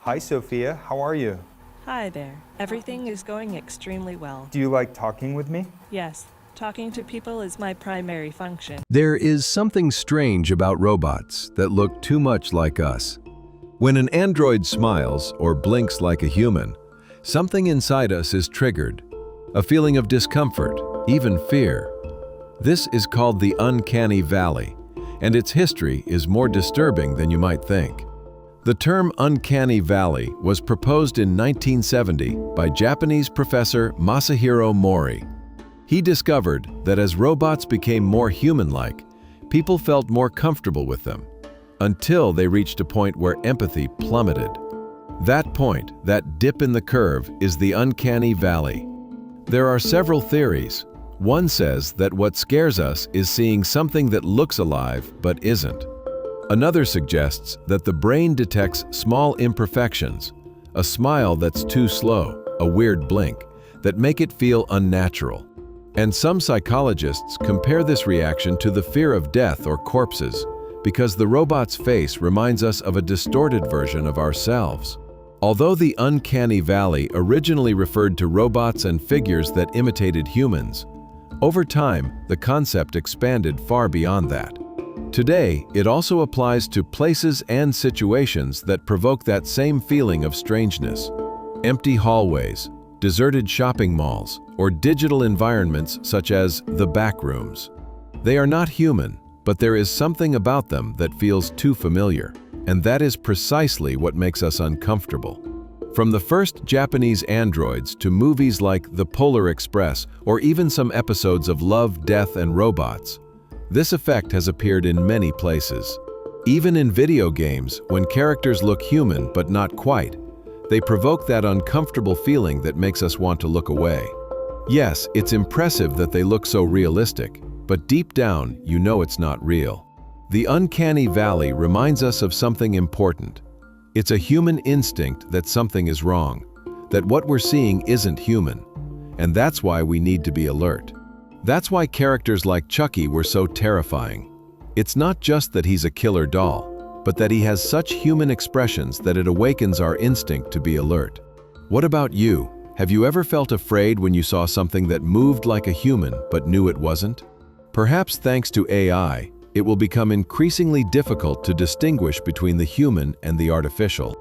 Hi, Sophia. How are you? Hi there. Everything is going extremely well. Do you like talking with me? Yes, talking to people is my primary function. There is something strange about robots that look too much like us. When an android smiles or blinks like a human, something inside us is triggered, a feeling of discomfort, even fear. This is called the Uncanny Valley, and its history is more disturbing than you might think. The term Uncanny Valley was proposed in 1970 by Japanese professor Masahiro Mori. He discovered that as robots became more human-like, people felt more comfortable with them, until they reached a point where empathy plummeted. That point, that dip in the curve, is the Uncanny Valley. There are several theories. One says that what scares us is seeing something that looks alive but isn't. Another suggests that the brain detects small imperfections, a smile that's too slow, a weird blink, that make it feel unnatural. And some psychologists compare this reaction to the fear of death or corpses, because the robot's face reminds us of a distorted version of ourselves. Although the Uncanny Valley originally referred to robots and figures that imitated humans, over time, the concept expanded far beyond that. Today, it also applies to places and situations that provoke that same feeling of strangeness. Empty hallways, deserted shopping malls, or digital environments such as the back rooms. They are not human, but there is something about them that feels too familiar, and that is precisely what makes us uncomfortable. From the first Japanese androids to movies like The Polar Express or even some episodes of Love, Death, and Robots, this effect has appeared in many places. Even in video games, when characters look human but not quite, they provoke that uncomfortable feeling that makes us want to look away. Yes, it's impressive that they look so realistic, but deep down, you know it's not real. The Uncanny Valley reminds us of something important. It's a human instinct that something is wrong, that what we're seeing isn't human, and that's why we need to be alert. That's why characters like Chucky were so terrifying. It's not just that he's a killer doll, but that he has such human expressions that it awakens our instinct to be alert. What about you? Have you ever felt afraid when you saw something that moved like a human but knew it wasn't? Perhaps thanks to AI, it will become increasingly difficult to distinguish between the human and the artificial.